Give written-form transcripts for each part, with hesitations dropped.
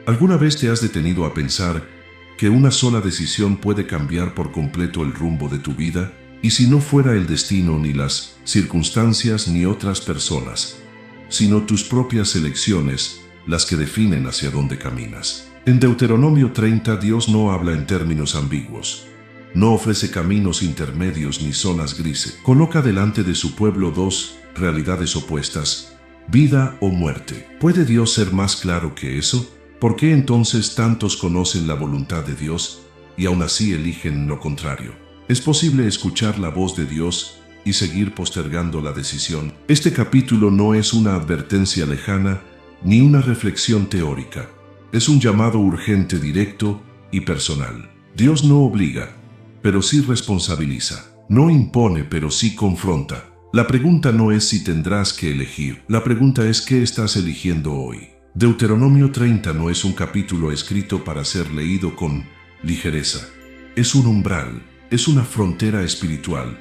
¿Alguna vez te has detenido a pensar que una sola decisión puede cambiar por completo el rumbo de tu vida? Y si no fuera el destino, ni las circunstancias, ni otras personas, sino tus propias elecciones, las que definen hacia dónde caminas. En Deuteronomio 30, Dios no habla en términos ambiguos. No ofrece caminos intermedios ni zonas grises. Coloca delante de su pueblo dos realidades opuestas: vida o muerte. ¿Puede Dios ser más claro que eso? ¿Por qué entonces tantos conocen la voluntad de Dios y aún así eligen lo contrario? ¿Es posible escuchar la voz de Dios y seguir postergando la decisión? Este capítulo no es una advertencia lejana ni una reflexión teórica. Es un llamado urgente, directo y personal. Dios no obliga, pero sí responsabiliza. No impone, pero sí confronta. La pregunta no es si tendrás que elegir. La pregunta es ¿qué estás eligiendo hoy? Deuteronomio 30 no es un capítulo escrito para ser leído con ligereza. Es un umbral, es una frontera espiritual,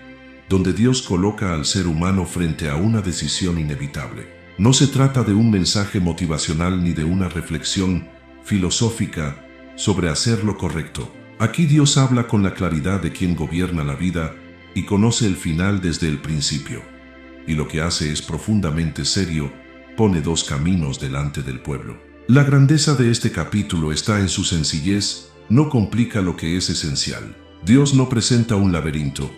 donde Dios coloca al ser humano frente a una decisión inevitable. No se trata de un mensaje motivacional ni de una reflexión filosófica sobre hacer lo correcto. Aquí Dios habla con la claridad de quien gobierna la vida y conoce el final desde el principio. Y lo que hace es profundamente serio: pone dos caminos delante del pueblo. La grandeza de este capítulo está en su sencillez, no complica lo que es esencial. Dios no presenta un laberinto,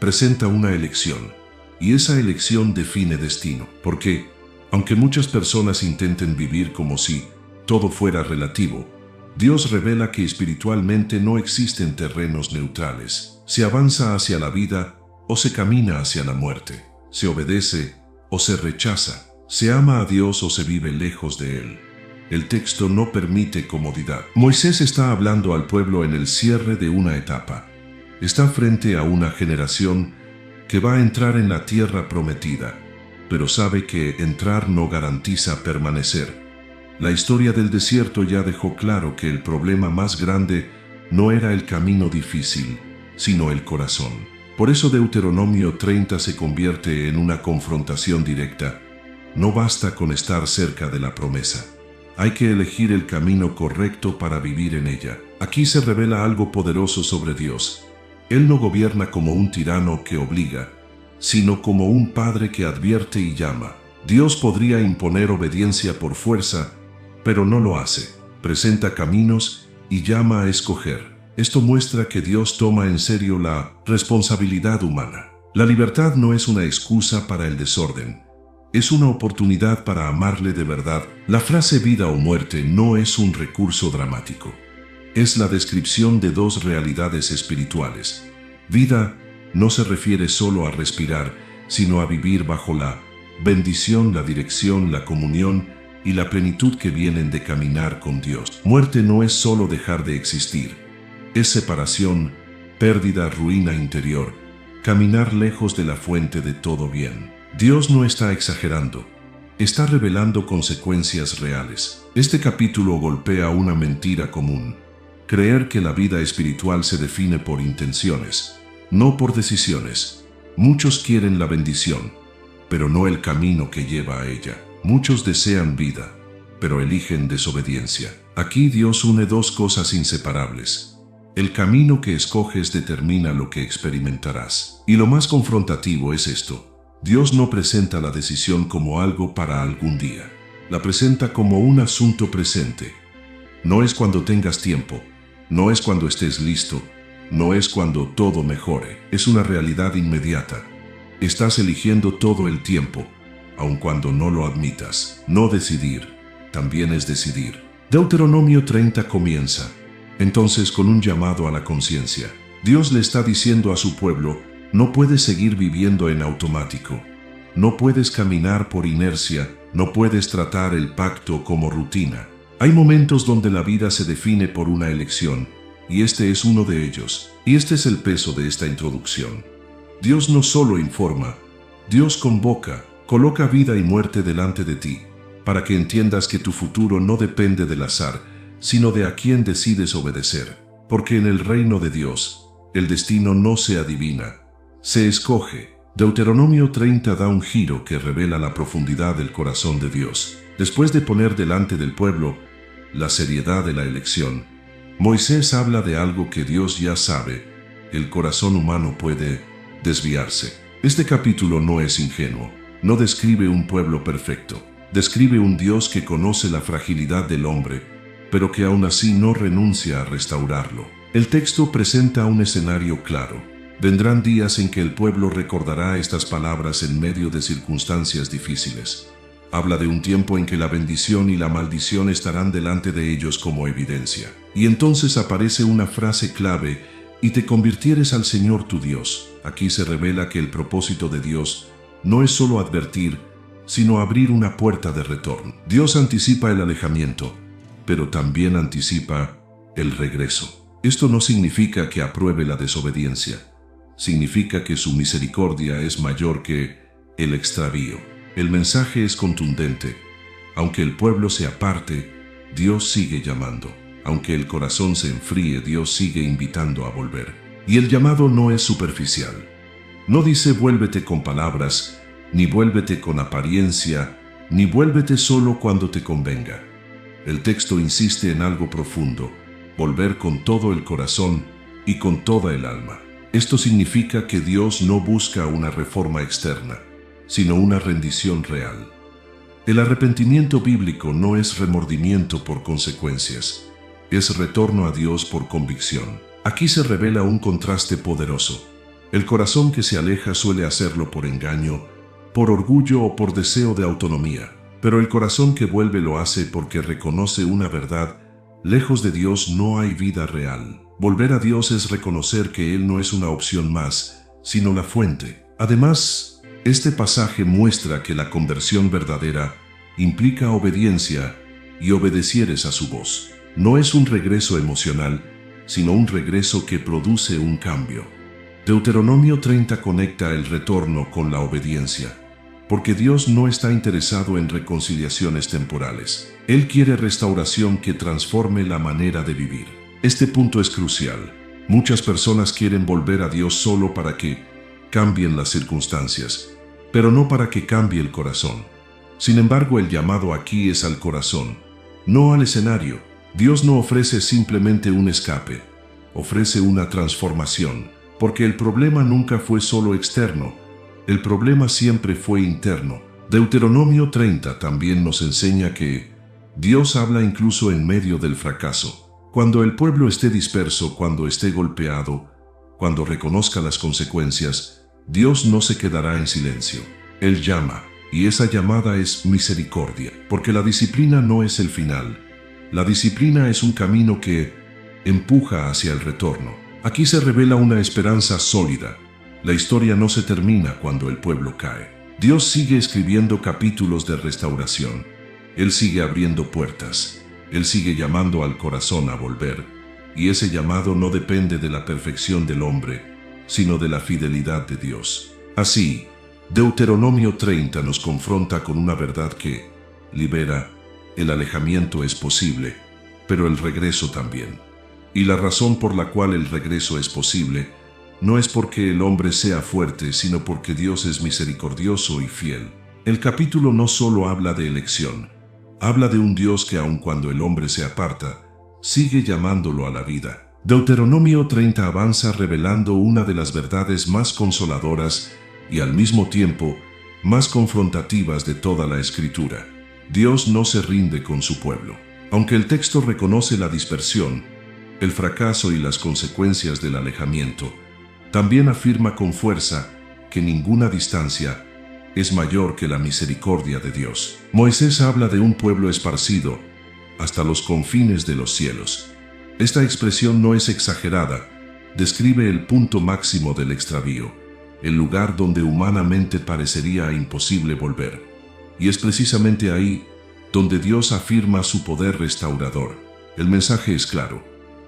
presenta una elección, y esa elección define destino. Porque, aunque muchas personas intenten vivir como si todo fuera relativo, Dios revela que espiritualmente no existen terrenos neutrales. Se avanza hacia la vida o se camina hacia la muerte. Se obedece o se rechaza. Se ama a Dios o se vive lejos de Él. El texto no permite comodidad. Moisés está hablando al pueblo en el cierre de una etapa. Está frente a una generación que va a entrar en la tierra prometida, pero sabe que entrar no garantiza permanecer. La historia del desierto ya dejó claro que el problema más grande no era el camino difícil, sino el corazón. Por eso Deuteronomio 30 se convierte en una confrontación directa. No basta con estar cerca de la promesa. Hay que elegir el camino correcto para vivir en ella. Aquí se revela algo poderoso sobre Dios. Él no gobierna como un tirano que obliga, sino como un padre que advierte y llama. Dios podría imponer obediencia por fuerza, pero no lo hace. Presenta caminos y llama a escoger. Esto muestra que Dios toma en serio la responsabilidad humana. La libertad no es una excusa para el desorden. Es una oportunidad para amarle de verdad. La frase vida o muerte no es un recurso dramático. Es la descripción de dos realidades espirituales. Vida no se refiere solo a respirar, sino a vivir bajo la bendición, la dirección, la comunión y la plenitud que vienen de caminar con Dios. Muerte no es solo dejar de existir. Es separación, pérdida, ruina interior, caminar lejos de la fuente de todo bien. Dios no está exagerando, está revelando consecuencias reales. Este capítulo golpea una mentira común: creer que la vida espiritual se define por intenciones, no por decisiones. Muchos quieren la bendición, pero no el camino que lleva a ella. Muchos desean vida, pero eligen desobediencia. Aquí Dios une dos cosas inseparables. El camino que escoges determina lo que experimentarás. Y lo más confrontativo es esto: Dios no presenta la decisión como algo para algún día. La presenta como un asunto presente. No es cuando tengas tiempo, no es cuando estés listo, no es cuando todo mejore. Es una realidad inmediata. Estás eligiendo todo el tiempo, aun cuando no lo admitas. No decidir también es decidir. Deuteronomio 30 comienza entonces con un llamado a la conciencia. Dios le está diciendo a su pueblo: no puedes seguir viviendo en automático. No puedes caminar por inercia, no puedes tratar el pacto como rutina. Hay momentos donde la vida se define por una elección, y este es uno de ellos. Y este es el peso de esta introducción. Dios no solo informa, Dios convoca, coloca vida y muerte delante de ti, para que entiendas que tu futuro no depende del azar, sino de a quién decides obedecer. Porque en el reino de Dios, el destino no se adivina, se escoge. Deuteronomio 30 da un giro que revela la profundidad del corazón de Dios. Después de poner delante del pueblo la seriedad de la elección. Moisés habla de algo que Dios ya sabe: el corazón humano puede desviarse. Este capítulo no es ingenuo, no describe un pueblo perfecto, describe un Dios que conoce la fragilidad del hombre, pero que aún así no renuncia a restaurarlo. El texto presenta un escenario claro. Vendrán días en que el pueblo recordará estas palabras en medio de circunstancias difíciles. Habla de un tiempo en que la bendición y la maldición estarán delante de ellos como evidencia. Y entonces aparece una frase clave: y te convirtieres al Señor tu Dios. Aquí se revela que el propósito de Dios no es solo advertir, sino abrir una puerta de retorno. Dios anticipa el alejamiento, pero también anticipa el regreso. Esto no significa que apruebe la desobediencia. Significa que su misericordia es mayor que el extravío. El mensaje es contundente. Aunque el pueblo se aparte, Dios sigue llamando. Aunque el corazón se enfríe, Dios sigue invitando a volver. Y el llamado no es superficial. No dice vuélvete con palabras, ni vuélvete con apariencia, ni vuélvete solo cuando te convenga. El texto insiste en algo profundo: volver con todo el corazón y con toda el alma. Esto significa que Dios no busca una reforma externa, sino una rendición real. El arrepentimiento bíblico no es remordimiento por consecuencias, es retorno a Dios por convicción. Aquí se revela un contraste poderoso. El corazón que se aleja suele hacerlo por engaño, por orgullo o por deseo de autonomía, pero el corazón que vuelve lo hace porque reconoce una verdad: lejos de Dios no hay vida real. Volver a Dios es reconocer que Él no es una opción más, sino la fuente. Además, este pasaje muestra que la conversión verdadera implica obediencia, y obedecieres a su voz. No es un regreso emocional, sino un regreso que produce un cambio. Deuteronomio 30 conecta el retorno con la obediencia, porque Dios no está interesado en reconciliaciones temporales. Él quiere restauración que transforme la manera de vivir. Este punto es crucial. Muchas personas quieren volver a Dios solo para que cambien las circunstancias, pero no para que cambie el corazón. Sin embargo, el llamado aquí es al corazón, no al escenario. Dios no ofrece simplemente un escape, ofrece una transformación, porque el problema nunca fue solo externo, el problema siempre fue interno. Deuteronomio 30 también nos enseña que Dios habla incluso en medio del fracaso. Cuando el pueblo esté disperso, cuando esté golpeado, cuando reconozca las consecuencias, Dios no se quedará en silencio. Él llama, y esa llamada es misericordia, porque la disciplina no es el final. La disciplina es un camino que empuja hacia el retorno. Aquí se revela una esperanza sólida. La historia no se termina cuando el pueblo cae. Dios sigue escribiendo capítulos de restauración. Él sigue abriendo puertas. Él sigue llamando al corazón a volver. Y ese llamado no depende de la perfección del hombre, sino de la fidelidad de Dios. Así, Deuteronomio 30 nos confronta con una verdad que libera. El alejamiento es posible, pero el regreso también. Y la razón por la cual el regreso es posible no es porque el hombre sea fuerte, sino porque Dios es misericordioso y fiel. El capítulo no solo habla de elección, habla de un Dios que aun cuando el hombre se aparta, sigue llamándolo a la vida. Deuteronomio 30 avanza revelando una de las verdades más consoladoras y al mismo tiempo más confrontativas de toda la Escritura. Dios no se rinde con su pueblo. Aunque el texto reconoce la dispersión, el fracaso y las consecuencias del alejamiento, también afirma con fuerza que ninguna distancia es mayor que la misericordia de Dios. Moisés habla de un pueblo esparcido hasta los confines de los cielos. Esta expresión no es exagerada, describe el punto máximo del extravío, el lugar donde humanamente parecería imposible volver. Y es precisamente ahí donde Dios afirma su poder restaurador. El mensaje es claro: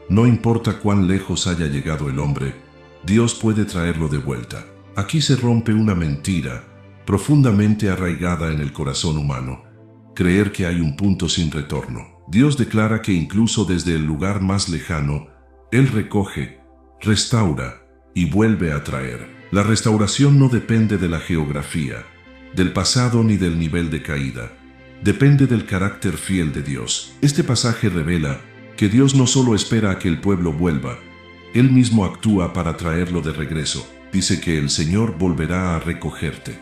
no importa cuán lejos haya llegado el hombre, Dios puede traerlo de vuelta. Aquí se rompe una mentira profundamente arraigada en el corazón humano: creer que hay un punto sin retorno. Dios declara que incluso desde el lugar más lejano, Él recoge, restaura y vuelve a traer. La restauración no depende de la geografía, del pasado ni del nivel de caída. depende del carácter fiel de Dios. Este pasaje revela que Dios no solo espera a que el pueblo vuelva, Él mismo actúa para traerlo de regreso. Dice que el Señor volverá a recogerte.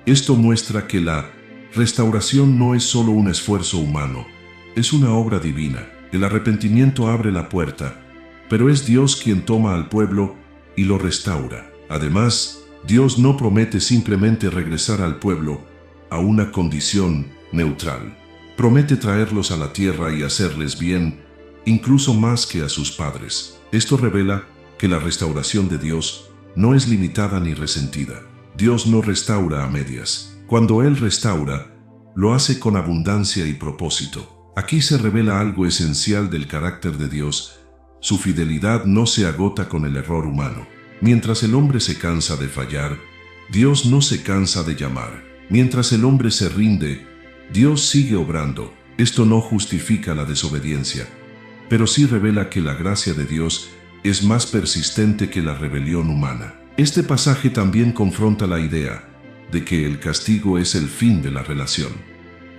Esto muestra que la restauración no es solo un esfuerzo humano, es una obra divina. El arrepentimiento abre la puerta, pero es Dios quien toma al pueblo y lo restaura. Además, Dios no promete simplemente regresar al pueblo a una condición neutral. Promete traerlos a la tierra y hacerles bien, incluso más que a sus padres. Esto revela que la restauración de Dios no es limitada ni resentida. Dios no restaura a medias. Cuando Él restaura, lo hace con abundancia y propósito. Aquí se revela algo esencial del carácter de Dios. Su fidelidad no se agota con el error humano. Mientras el hombre se cansa de fallar, Dios no se cansa de llamar. Mientras el hombre se rinde, Dios sigue obrando. Esto no justifica la desobediencia, pero sí revela que la gracia de Dios es más persistente que la rebelión humana. Este pasaje también confronta la idea de que el castigo es el fin de la relación.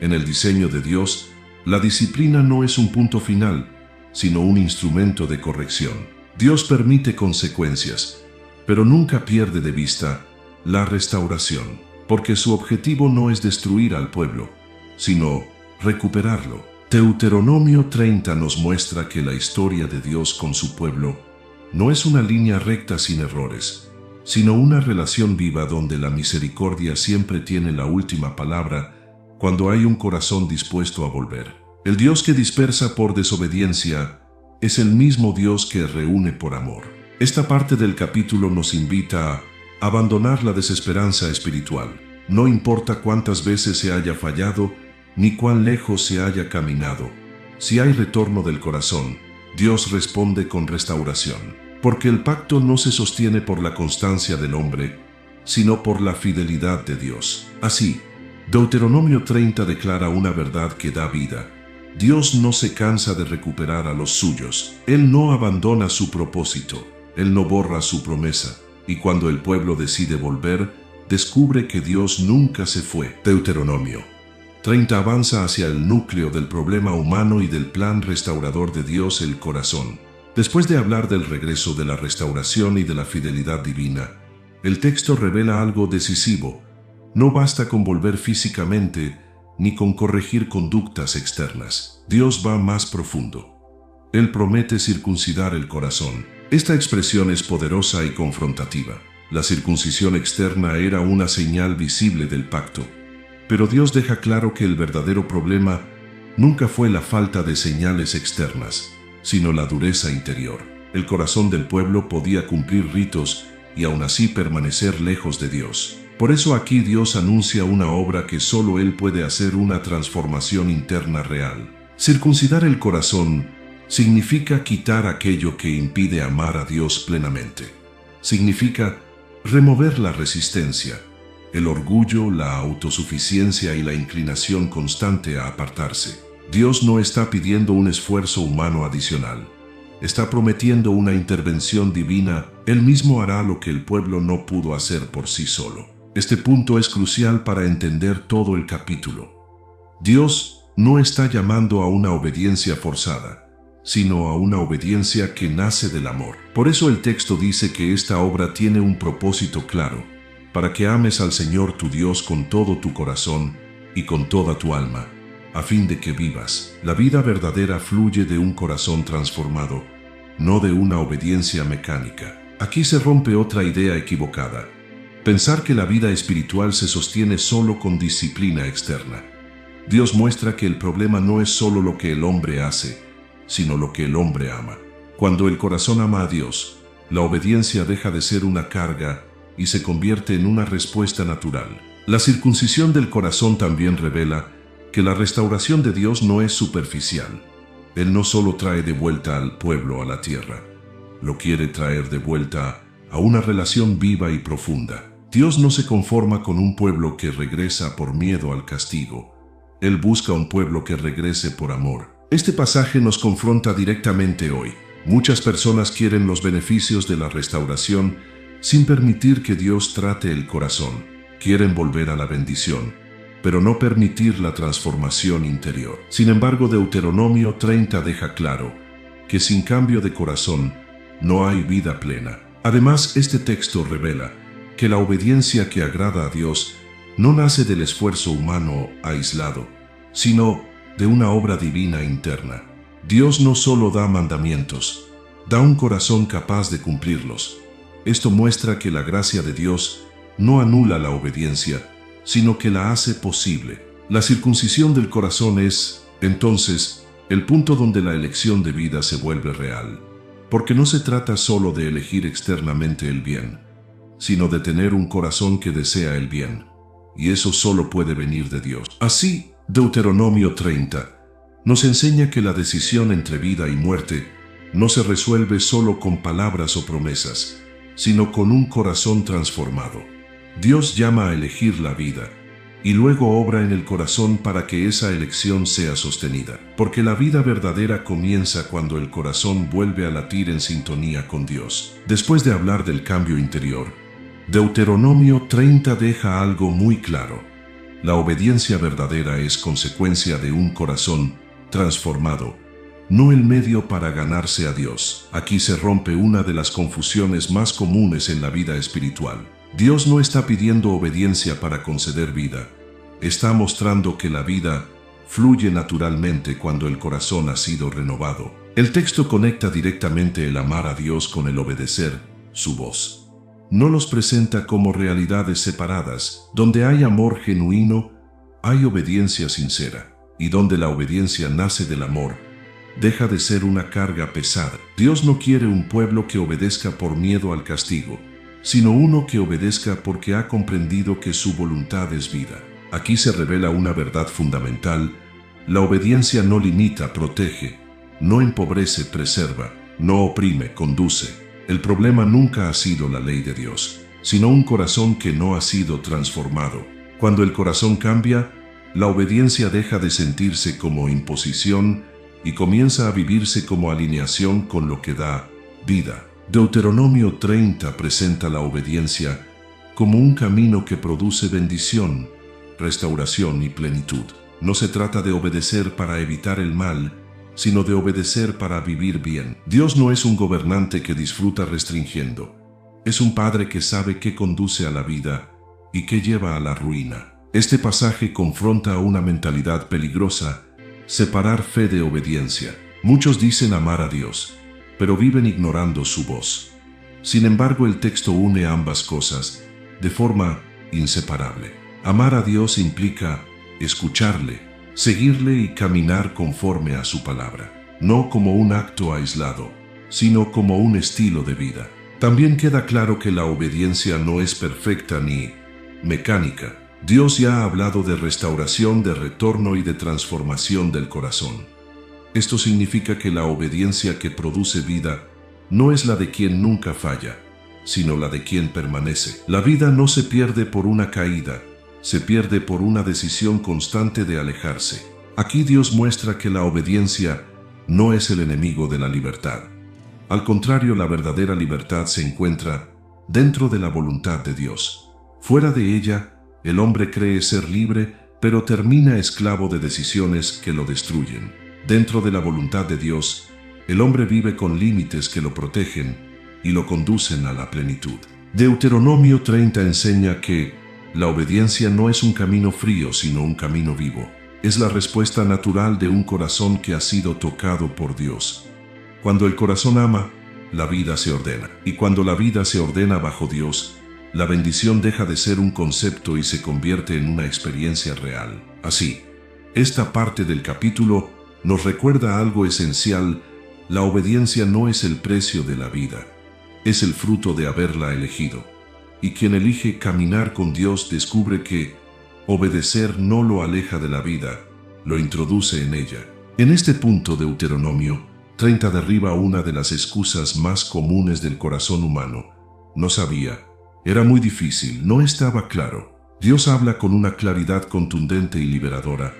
En el diseño de Dios, la disciplina no es un punto final, sino un instrumento de corrección. Dios permite consecuencias, pero nunca pierde de vista la restauración, porque su objetivo no es destruir al pueblo, sino recuperarlo. Deuteronomio 30 nos muestra que la historia de Dios con su pueblo no es una línea recta sin errores, sino una relación viva donde la misericordia siempre tiene la última palabra cuando hay un corazón dispuesto a volver. El Dios que dispersa por desobediencia es el mismo Dios que reúne por amor. Esta parte del capítulo nos invita a abandonar la desesperanza espiritual. No importa cuántas veces se haya fallado, ni cuán lejos se haya caminado. Si hay retorno del corazón, Dios responde con restauración, porque el pacto no se sostiene por la constancia del hombre, sino por la fidelidad de Dios. Así, Deuteronomio 30 declara una verdad que da vida. Dios no se cansa de recuperar a los suyos. Él no abandona su propósito. Él no borra su promesa. Y cuando el pueblo decide volver, descubre que Dios nunca se fue. Deuteronomio 30 avanza hacia el núcleo del problema humano y del plan restaurador de Dios, el corazón. Después de hablar del regreso, de la restauración y de la fidelidad divina, el texto revela algo decisivo. No basta con volver físicamente, ni con corregir conductas externas. Dios va más profundo. Él promete circuncidar el corazón. Esta expresión es poderosa y confrontativa. La circuncisión externa era una señal visible del pacto, pero Dios deja claro que el verdadero problema nunca fue la falta de señales externas, sino la dureza interior. El corazón del pueblo podía cumplir ritos y aún así permanecer lejos de Dios. Por eso aquí Dios anuncia una obra que solo Él puede hacer, una transformación interna real. Circuncidar el corazón significa quitar aquello que impide amar a Dios plenamente. Significa remover la resistencia, el orgullo, la autosuficiencia y la inclinación constante a apartarse. Dios no está pidiendo un esfuerzo humano adicional. Está prometiendo una intervención divina. Él mismo hará lo que el pueblo no pudo hacer por sí solo. Este punto es crucial para entender todo el capítulo. Dios no está llamando a una obediencia forzada, sino a una obediencia que nace del amor. Por eso el texto dice que esta obra tiene un propósito claro: para que ames al Señor tu Dios con todo tu corazón y con toda tu alma, a fin de que vivas. La vida verdadera fluye de un corazón transformado, no de una obediencia mecánica. Aquí se rompe otra idea equivocada: pensar que la vida espiritual se sostiene solo con disciplina externa. Dios muestra que el problema no es solo lo que el hombre hace, sino lo que el hombre ama. Cuando el corazón ama a Dios, la obediencia deja de ser una carga y se convierte en una respuesta natural. La circuncisión del corazón también revela que la restauración de Dios no es superficial. Él no solo trae de vuelta al pueblo a la tierra, lo quiere traer de vuelta a una relación viva y profunda. Dios no se conforma con un pueblo que regresa por miedo al castigo. Él busca un pueblo que regrese por amor. Este pasaje nos confronta directamente hoy. Muchas personas quieren los beneficios de la restauración sin permitir que Dios trate el corazón. Quieren volver a la bendición, pero no permitir la transformación interior. Sin embargo, Deuteronomio 30 deja claro que sin cambio de corazón no hay vida plena. Además, este texto revela que la obediencia que agrada a Dios no nace del esfuerzo humano aislado, sino de una obra divina interna. Dios no solo da mandamientos, da un corazón capaz de cumplirlos. Esto muestra que la gracia de Dios no anula la obediencia, sino que la hace posible. La circuncisión del corazón es, entonces, el punto donde la elección de vida se vuelve real, porque no se trata solo de elegir externamente el bien, sino de tener un corazón que desea el bien, y eso solo puede venir de Dios. Así, Deuteronomio 30 nos enseña que la decisión entre vida y muerte no se resuelve solo con palabras o promesas, sino con un corazón transformado. Dios llama a elegir la vida, y luego obra en el corazón para que esa elección sea sostenida, porque la vida verdadera comienza cuando el corazón vuelve a latir en sintonía con Dios. Después de hablar del cambio interior, Deuteronomio 30 deja algo muy claro. La obediencia verdadera es consecuencia de un corazón transformado, no el medio para ganarse a Dios. Aquí se rompe una de las confusiones más comunes en la vida espiritual. Dios no está pidiendo obediencia para conceder vida. Está mostrando que la vida fluye naturalmente cuando el corazón ha sido renovado. El texto conecta directamente el amar a Dios con el obedecer su voz. No los presenta como realidades separadas. Donde hay amor genuino, hay obediencia sincera. Y donde la obediencia nace del amor, deja de ser una carga pesada. Dios no quiere un pueblo que obedezca por miedo al castigo, sino uno que obedezca porque ha comprendido que su voluntad es vida. Aquí se revela una verdad fundamental: la obediencia no limita, protege, no empobrece, preserva, no oprime, conduce. El problema nunca ha sido la ley de Dios, sino un corazón que no ha sido transformado. Cuando el corazón cambia, la obediencia deja de sentirse como imposición y comienza a vivirse como alineación con lo que da vida. Deuteronomio 30 presenta la obediencia como un camino que produce bendición, restauración y plenitud. No se trata de obedecer para evitar el mal, sino de obedecer para vivir bien. Dios no es un gobernante que disfruta restringiendo. Es un padre que sabe qué conduce a la vida y qué lleva a la ruina. Este pasaje confronta una mentalidad peligrosa: separar fe de obediencia. Muchos dicen amar a Dios, pero viven ignorando su voz. Sin embargo, el texto une ambas cosas de forma inseparable. Amar a Dios implica escucharle, seguirle y caminar conforme a su palabra, no como un acto aislado, sino como un estilo de vida. También queda claro que la obediencia no es perfecta ni mecánica. Dios ya ha hablado de restauración, de retorno y de transformación del corazón. Esto significa que la obediencia que produce vida no es la de quien nunca falla, sino la de quien permanece. La vida no se pierde por una caída, se pierde por una decisión constante de alejarse. Aquí Dios muestra que la obediencia no es el enemigo de la libertad. Al contrario, la verdadera libertad se encuentra dentro de la voluntad de Dios. Fuera de ella, el hombre cree ser libre, pero termina esclavo de decisiones que lo destruyen. Dentro de la voluntad de Dios, el hombre vive con límites que lo protegen y lo conducen a la plenitud. Deuteronomio 30 enseña que la obediencia no es un camino frío, sino un camino vivo. Es la respuesta natural de un corazón que ha sido tocado por Dios. Cuando el corazón ama, la vida se ordena. Y cuando la vida se ordena bajo Dios, la bendición deja de ser un concepto y se convierte en una experiencia real. Así, esta parte del capítulo nos recuerda algo esencial: la obediencia no es el precio de la vida, es el fruto de haberla elegido. Y quien elige caminar con Dios descubre que obedecer no lo aleja de la vida, lo introduce en ella. En este punto, Deuteronomio 30 derriba una de las excusas más comunes del corazón humano: no sabía. Era muy difícil, no estaba claro. Dios habla con una claridad contundente y liberadora,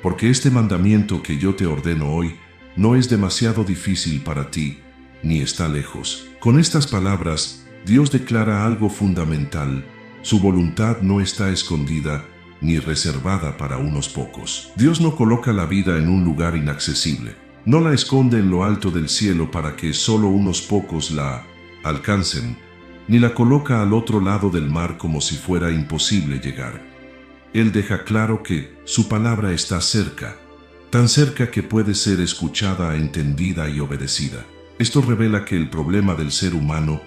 porque este mandamiento que yo te ordeno hoy no es demasiado difícil para ti, ni está lejos. Con estas palabras, Dios declara algo fundamental: su voluntad no está escondida, ni reservada para unos pocos. Dios no coloca la vida en un lugar inaccesible. No la esconde en lo alto del cielo para que solo unos pocos la alcancen, ni la coloca al otro lado del mar como si fuera imposible llegar. Él deja claro que su palabra está cerca, tan cerca que puede ser escuchada, entendida y obedecida. Esto revela que el problema del ser humano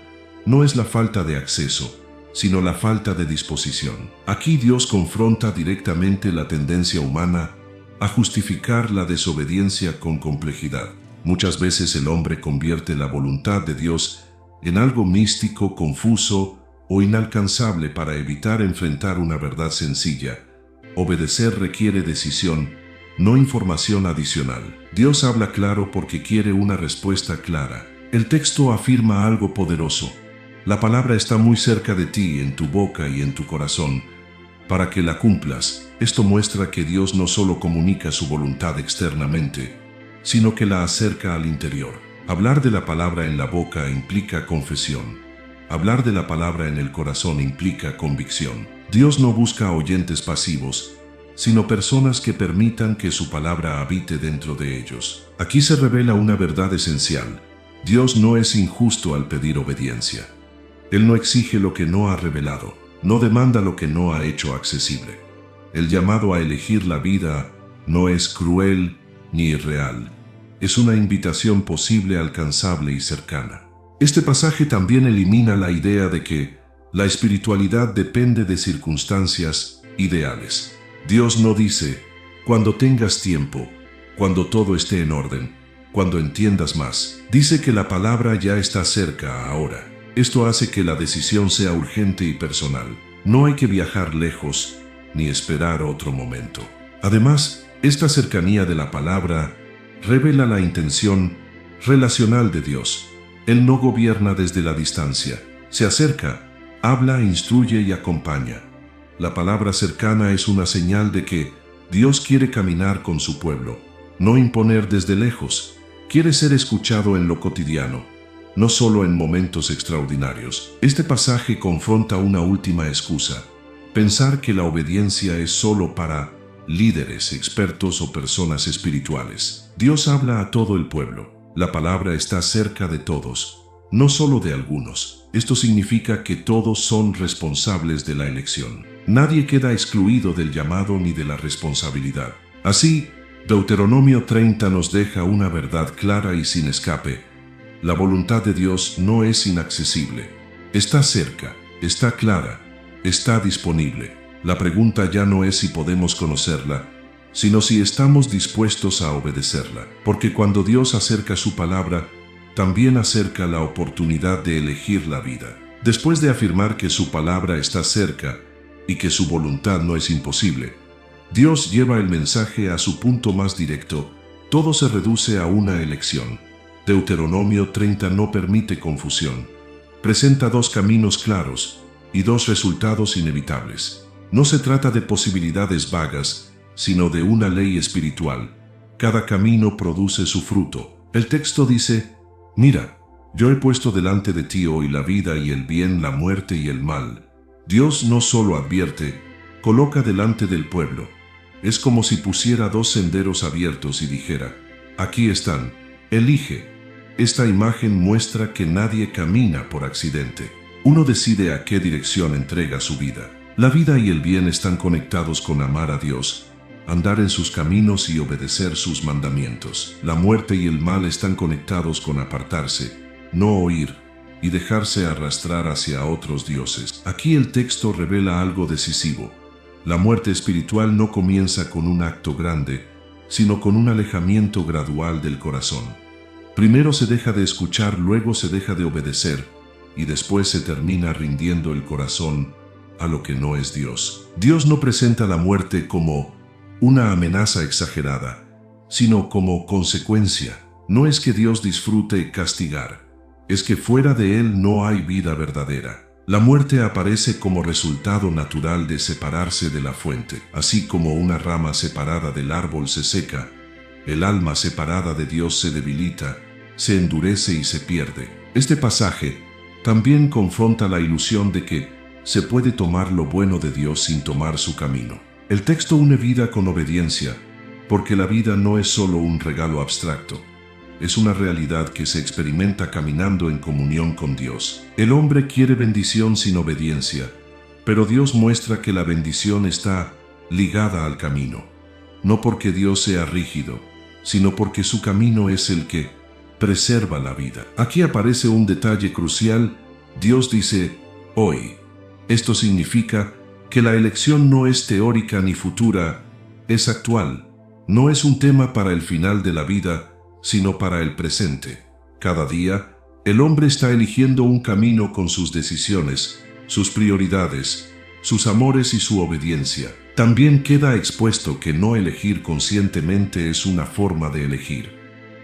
no es la falta de acceso, sino la falta de disposición. Aquí Dios confronta directamente la tendencia humana a justificar la desobediencia con complejidad. Muchas veces el hombre convierte la voluntad de Dios en algo místico, confuso o inalcanzable para evitar enfrentar una verdad sencilla. Obedecer requiere decisión, no información adicional. Dios habla claro porque quiere una respuesta clara. El texto afirma algo poderoso. La palabra está muy cerca de ti, en tu boca y en tu corazón, para que la cumplas. Esto muestra que Dios no solo comunica su voluntad externamente, sino que la acerca al interior. Hablar de la palabra en la boca implica confesión. Hablar de la palabra en el corazón implica convicción. Dios no busca oyentes pasivos, sino personas que permitan que su palabra habite dentro de ellos. Aquí se revela una verdad esencial. Dios no es injusto al pedir obediencia. Él no exige lo que no ha revelado, no demanda lo que no ha hecho accesible. El llamado a elegir la vida no es cruel ni irreal. Es una invitación posible, alcanzable y cercana. Este pasaje también elimina la idea de que la espiritualidad depende de circunstancias ideales. Dios no dice, cuando tengas tiempo, cuando todo esté en orden, cuando entiendas más. Dice que la palabra ya está cerca ahora. Esto hace que la decisión sea urgente y personal. No hay que viajar lejos ni esperar otro momento. Además, esta cercanía de la palabra revela la intención relacional de Dios. Él no gobierna desde la distancia. Se acerca, habla, instruye y acompaña. La palabra cercana es una señal de que Dios quiere caminar con su pueblo, no imponer desde lejos. Quiere ser escuchado en lo cotidiano, no solo en momentos extraordinarios. Este pasaje confronta una última excusa: pensar que la obediencia es solo para líderes, expertos o personas espirituales. Dios habla a todo el pueblo. La palabra está cerca de todos, no solo de algunos. Esto significa que todos son responsables de la elección. Nadie queda excluido del llamado ni de la responsabilidad. Así, Deuteronomio 30 nos deja una verdad clara y sin escape. La voluntad de Dios no es inaccesible. Está cerca, está clara, está disponible. La pregunta ya no es si podemos conocerla, sino si estamos dispuestos a obedecerla. Porque cuando Dios acerca su palabra, también acerca la oportunidad de elegir la vida. Después de afirmar que su palabra está cerca y que su voluntad no es imposible, Dios lleva el mensaje a su punto más directo. Todo se reduce a una elección. Deuteronomio 30 no permite confusión. Presenta dos caminos claros y dos resultados inevitables. No se trata de posibilidades vagas, sino de una ley espiritual. Cada camino produce su fruto. El texto dice: mira, yo he puesto delante de ti hoy la vida y el bien, la muerte y el mal. Dios no solo advierte, coloca delante del pueblo. Es como si pusiera dos senderos abiertos y dijera: aquí están, elige. Esta imagen muestra que nadie camina por accidente. Uno decide a qué dirección entrega su vida. La vida y el bien están conectados con amar a Dios, andar en sus caminos y obedecer sus mandamientos. La muerte y el mal están conectados con apartarse, no oír y dejarse arrastrar hacia otros dioses. Aquí el texto revela algo decisivo. La muerte espiritual no comienza con un acto grande, sino con un alejamiento gradual del corazón. Primero se deja de escuchar, luego se deja de obedecer, y después se termina rindiendo el corazón a lo que no es Dios. Dios no presenta la muerte como una amenaza exagerada, sino como consecuencia. No es que Dios disfrute castigar, es que fuera de Él no hay vida verdadera. La muerte aparece como resultado natural de separarse de la fuente. Así como una rama separada del árbol se seca, el alma separada de Dios se debilita, se endurece y se pierde. Este pasaje también confronta la ilusión de que se puede tomar lo bueno de Dios sin tomar su camino. El texto une vida con obediencia, porque la vida no es solo un regalo abstracto. Es una realidad que se experimenta caminando en comunión con Dios. El hombre quiere bendición sin obediencia, pero Dios muestra que la bendición está ligada al camino. No porque Dios sea rígido, sino porque su camino es el que preserva la vida. Aquí aparece un detalle crucial. Dios dice, hoy. Esto significa que la elección no es teórica ni futura, es actual. No es un tema para el final de la vida, sino para el presente. Cada día, el hombre está eligiendo un camino con sus decisiones, sus prioridades, sus amores y su obediencia. También queda expuesto que no elegir conscientemente es una forma de elegir.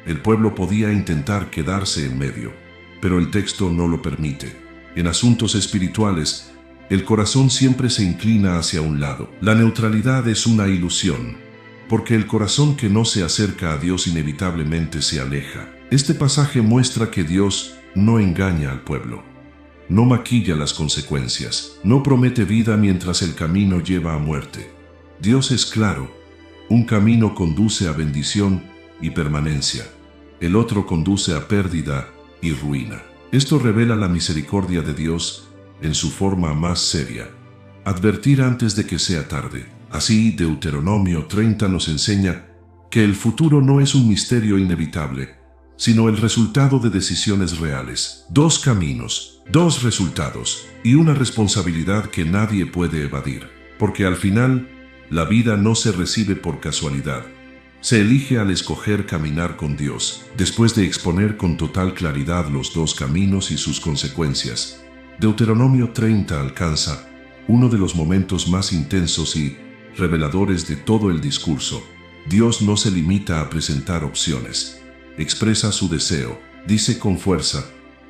El pueblo podía intentar quedarse en medio, pero el texto no lo permite. En asuntos espirituales, el corazón siempre se inclina hacia un lado. La neutralidad es una ilusión, porque el corazón que no se acerca a Dios inevitablemente se aleja. Este pasaje muestra que Dios no engaña al pueblo, no maquilla las consecuencias, no promete vida mientras el camino lleva a muerte. Dios es claro, un camino conduce a bendición y permanencia, el otro conduce a pérdida y ruina. Esto revela la misericordia de Dios en su forma más seria. Advertir antes de que sea tarde. Así, Deuteronomio 30 nos enseña que el futuro no es un misterio inevitable, sino el resultado de decisiones reales. Dos caminos, dos resultados y una responsabilidad que nadie puede evadir. Porque al final, la vida no se recibe por casualidad. Se elige al escoger caminar con Dios. Después de exponer con total claridad los dos caminos y sus consecuencias, Deuteronomio 30 alcanza uno de los momentos más intensos y reveladores de todo el discurso. Dios no se limita a presentar opciones. Expresa su deseo. Dice con fuerza,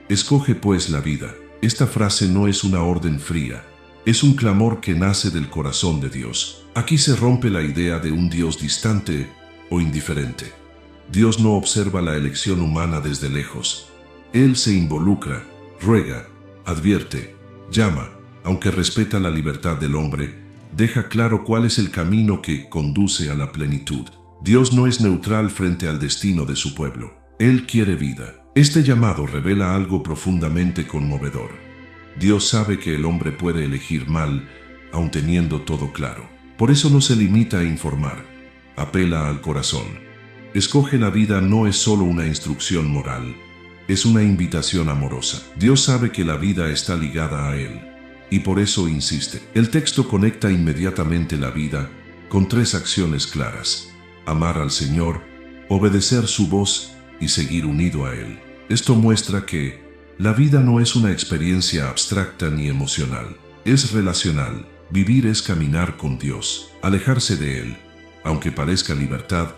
escoge pues la vida. Esta frase no es una orden fría. Es un clamor que nace del corazón de Dios. Aquí se rompe la idea de un Dios distante o indiferente. Dios no observa la elección humana desde lejos. Él se involucra, ruega, advierte, llama, aunque respeta la libertad del hombre, deja claro cuál es el camino que conduce a la plenitud. Dios no es neutral frente al destino de su pueblo. Él quiere vida. Este llamado revela algo profundamente conmovedor. Dios sabe que el hombre puede elegir mal, aun teniendo todo claro. Por eso no se limita a informar, apela al corazón. Escoge la vida no es solo una instrucción moral, es una invitación amorosa. Dios sabe que la vida está ligada a Él, y por eso insiste. El texto conecta inmediatamente la vida con tres acciones claras: amar al Señor, obedecer su voz y seguir unido a Él. Esto muestra que la vida no es una experiencia abstracta ni emocional, es relacional. Vivir es caminar con Dios. Alejarse de Él, aunque parezca libertad,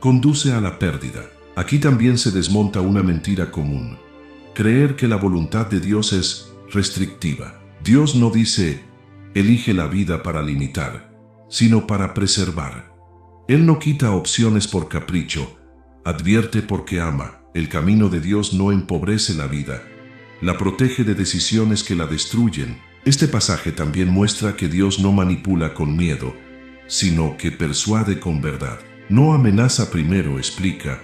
conduce a la pérdida. Aquí también se desmonta una mentira común: creer que la voluntad de Dios es restrictiva. Dios no dice, elige la vida para limitar, sino para preservar. Él no quita opciones por capricho, advierte porque ama. El camino de Dios no empobrece la vida, la protege de decisiones que la destruyen. Este pasaje también muestra que Dios no manipula con miedo, sino que persuade con verdad. No amenaza primero, explica,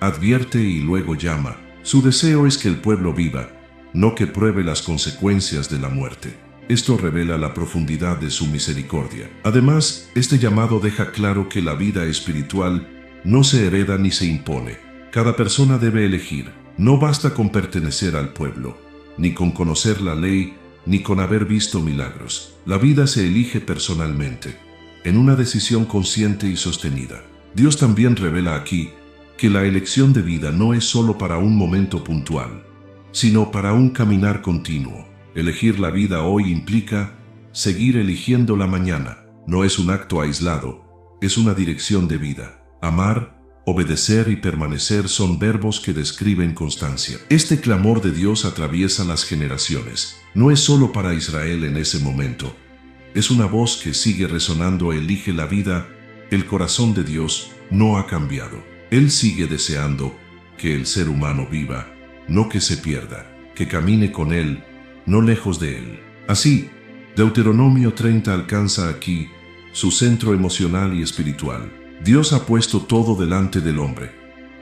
advierte y luego llama. Su deseo es que el pueblo viva, no que pruebe las consecuencias de la muerte. Esto revela la profundidad de su misericordia. Además, este llamado deja claro que la vida espiritual no se hereda ni se impone. Cada persona debe elegir. No basta con pertenecer al pueblo, ni con conocer la ley, ni con haber visto milagros. La vida se elige personalmente, en una decisión consciente y sostenida. Dios también revela aquí que la elección de vida no es solo para un momento puntual, sino para un caminar continuo. Elegir la vida hoy implica seguir eligiéndola mañana. No es un acto aislado, es una dirección de vida. Amar, obedecer y permanecer son verbos que describen constancia. Este clamor de Dios atraviesa las generaciones. No es solo para Israel en ese momento. Es una voz que sigue resonando: elige la vida. El corazón de Dios no ha cambiado. Él sigue deseando que el ser humano viva, no que se pierda, que camine con Él, no lejos de Él. Así, Deuteronomio 30 alcanza aquí su centro emocional y espiritual. Dios ha puesto todo delante del hombre: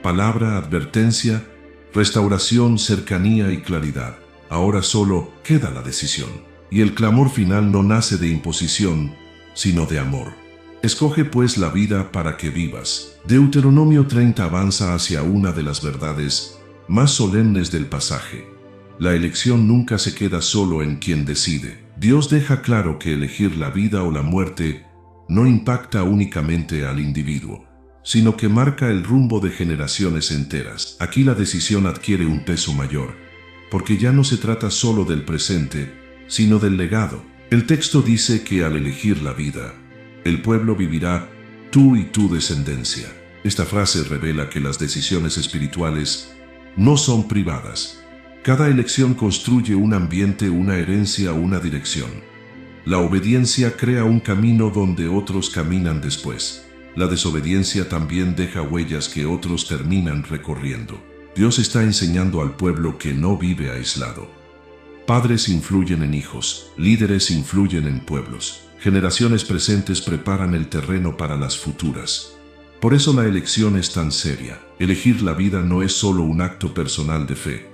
palabra, advertencia, restauración, cercanía y claridad. Ahora solo queda la decisión. Y el clamor final no nace de imposición, sino de amor. Escoge pues la vida para que vivas. Deuteronomio 30 avanza hacia una de las verdades más solemnes del pasaje. La elección nunca se queda solo en quien decide. Dios deja claro que elegir la vida o la muerte no impacta únicamente al individuo, sino que marca el rumbo de generaciones enteras. Aquí la decisión adquiere un peso mayor, porque ya no se trata solo del presente, sino del legado. El texto dice que al elegir la vida, el pueblo vivirá, tú y tu descendencia. Esta frase revela que las decisiones espirituales no son privadas. Cada elección construye un ambiente, una herencia, una dirección. La obediencia crea un camino donde otros caminan después. La desobediencia también deja huellas que otros terminan recorriendo. Dios está enseñando al pueblo que no vive aislado. Padres influyen en hijos, líderes influyen en pueblos, generaciones presentes preparan el terreno para las futuras. Por eso la elección es tan seria. Elegir la vida no es solo un acto personal de fe,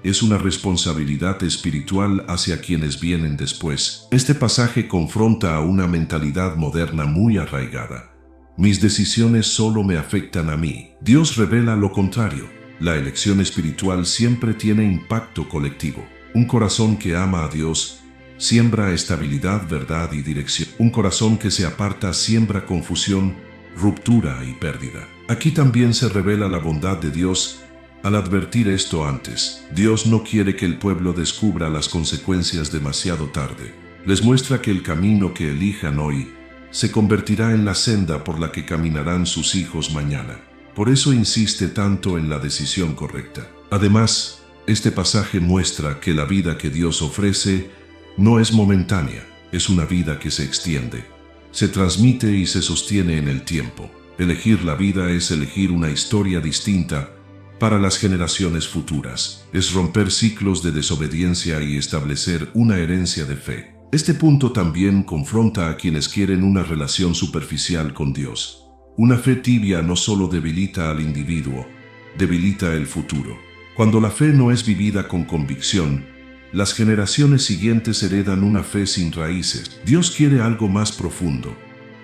es una responsabilidad espiritual hacia quienes vienen después. Este pasaje confronta a una mentalidad moderna muy arraigada. Mis decisiones solo me afectan a mí. Dios revela lo contrario. La elección espiritual siempre tiene impacto colectivo. Un corazón que ama a Dios siembra estabilidad, verdad y dirección. Un corazón que se aparta siembra confusión, ruptura y pérdida. Aquí también se revela la bondad de Dios al advertir esto antes. Dios no quiere que el pueblo descubra las consecuencias demasiado tarde. Les muestra que el camino que elijan hoy se convertirá en la senda por la que caminarán sus hijos mañana. Por eso insiste tanto en la decisión correcta. Además, este pasaje muestra que la vida que Dios ofrece no es momentánea, es una vida que se extiende, se transmite y se sostiene en el tiempo. Elegir la vida es elegir una historia distinta para las generaciones futuras. Es romper ciclos de desobediencia y establecer una herencia de fe. Este punto también confronta a quienes quieren una relación superficial con Dios. Una fe tibia no solo debilita al individuo, debilita el futuro. Cuando la fe no es vivida con convicción, las generaciones siguientes heredan una fe sin raíces. Dios quiere algo más profundo,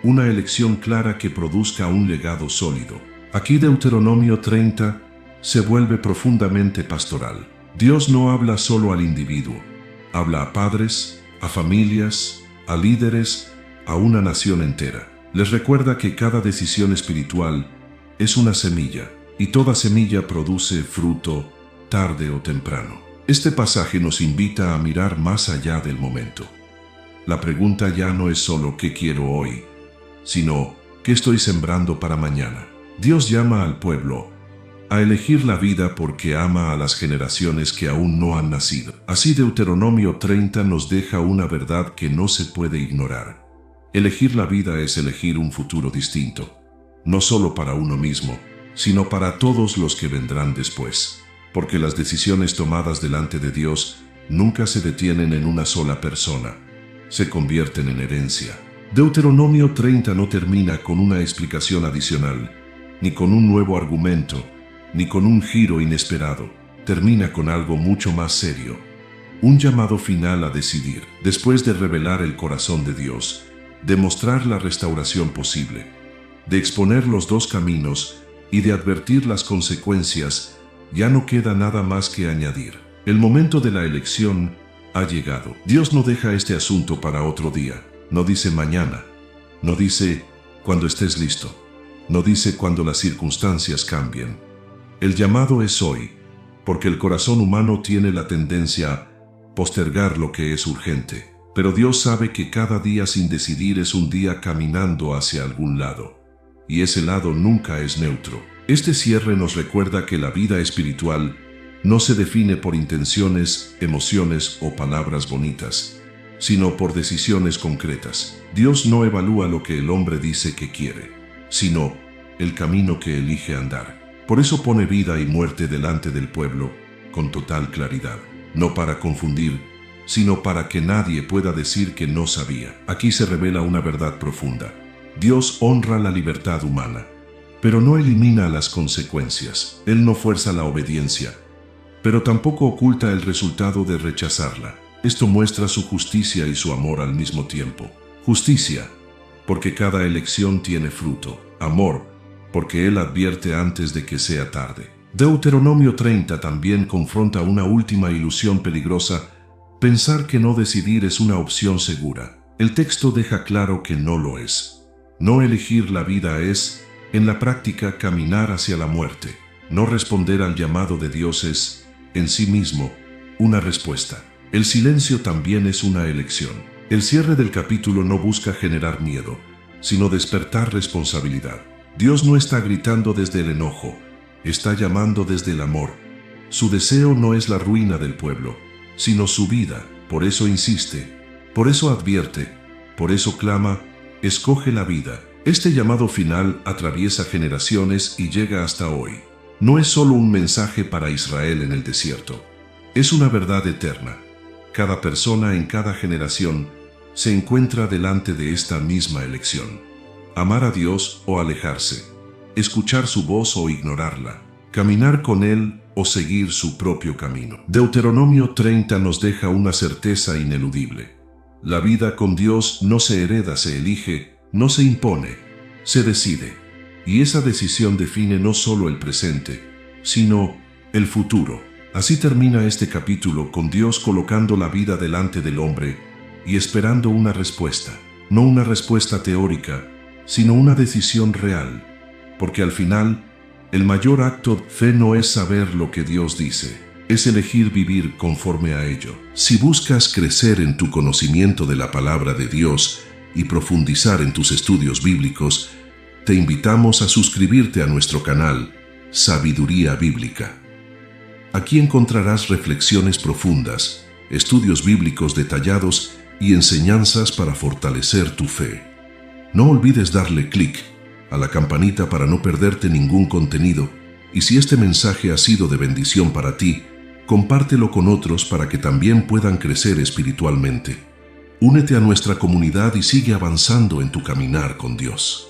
una elección clara que produzca un legado sólido. Aquí Deuteronomio 30 se vuelve profundamente pastoral. Dios no habla solo al individuo, habla a padres, a familias, a líderes, a una nación entera. Les recuerda que cada decisión espiritual es una semilla, y toda semilla produce fruto, tarde o temprano. Este pasaje nos invita a mirar más allá del momento. La pregunta ya no es solo ¿qué quiero hoy?, sino ¿qué estoy sembrando para mañana? Dios llama al pueblo a elegir la vida porque ama a las generaciones que aún no han nacido. Así Deuteronomio 30 nos deja una verdad que no se puede ignorar. Elegir la vida es elegir un futuro distinto, no solo para uno mismo, sino para todos los que vendrán después. Porque las decisiones tomadas delante de Dios nunca se detienen en una sola persona, se convierten en herencia. Deuteronomio 30 no termina con una explicación adicional, ni con un nuevo argumento, ni con un giro inesperado. Termina con algo mucho más serio, un llamado final a decidir. Después de revelar el corazón de Dios, de mostrar la restauración posible, de exponer los dos caminos y de advertir las consecuencias, ya no queda nada más que añadir. El momento de la elección ha llegado. Dios no deja este asunto para otro día. No dice mañana. No dice cuando estés listo. No dice cuando las circunstancias cambien. El llamado es hoy, porque el corazón humano tiene la tendencia a postergar lo que es urgente. Pero Dios sabe que cada día sin decidir es un día caminando hacia algún lado. Y ese lado nunca es neutro. Este cierre nos recuerda que la vida espiritual no se define por intenciones, emociones o palabras bonitas, sino por decisiones concretas. Dios no evalúa lo que el hombre dice que quiere, sino el camino que elige andar. Por eso pone vida y muerte delante del pueblo con total claridad, no para confundir, sino para que nadie pueda decir que no sabía. Aquí se revela una verdad profunda. Dios honra la libertad humana, pero no elimina las consecuencias. Él no fuerza la obediencia, pero tampoco oculta el resultado de rechazarla. Esto muestra su justicia y su amor al mismo tiempo. Justicia, porque cada elección tiene fruto. Amor, porque Él advierte antes de que sea tarde. Deuteronomio 30 también confronta una última ilusión peligrosa: pensar que no decidir es una opción segura. El texto deja claro que no lo es. No elegir la vida es, en la práctica, caminar hacia la muerte. No responder al llamado de Dios es, en sí mismo, una respuesta. El silencio también es una elección. El cierre del capítulo no busca generar miedo, sino despertar responsabilidad. Dios no está gritando desde el enojo, está llamando desde el amor. Su deseo no es la ruina del pueblo, sino su vida. Por eso insiste, por eso advierte, por eso clama: escoge la vida. Este llamado final atraviesa generaciones y llega hasta hoy. No es solo un mensaje para Israel en el desierto, es una verdad eterna. Cada persona en cada generación se encuentra delante de esta misma elección: amar a Dios o alejarse, escuchar su voz o ignorarla, caminar con Él o seguir su propio camino. Deuteronomio 30 nos deja una certeza ineludible. La vida con Dios no se hereda, se elige, no se impone, se decide. Y esa decisión define no solo el presente, sino el futuro. Así termina este capítulo, con Dios colocando la vida delante del hombre y esperando una respuesta. No una respuesta teórica, sino una decisión real. Porque al final, el mayor acto de fe no es saber lo que Dios dice, es elegir vivir conforme a ello. Si buscas crecer en tu conocimiento de la palabra de Dios y profundizar en tus estudios bíblicos, te invitamos a suscribirte a nuestro canal Sabiduría Bíblica. Aquí encontrarás reflexiones profundas, estudios bíblicos detallados y enseñanzas para fortalecer tu fe. No olvides darle clic a la campanita para no perderte ningún contenido, y si este mensaje ha sido de bendición para ti, compártelo con otros para que también puedan crecer espiritualmente. Únete a nuestra comunidad y sigue avanzando en tu caminar con Dios.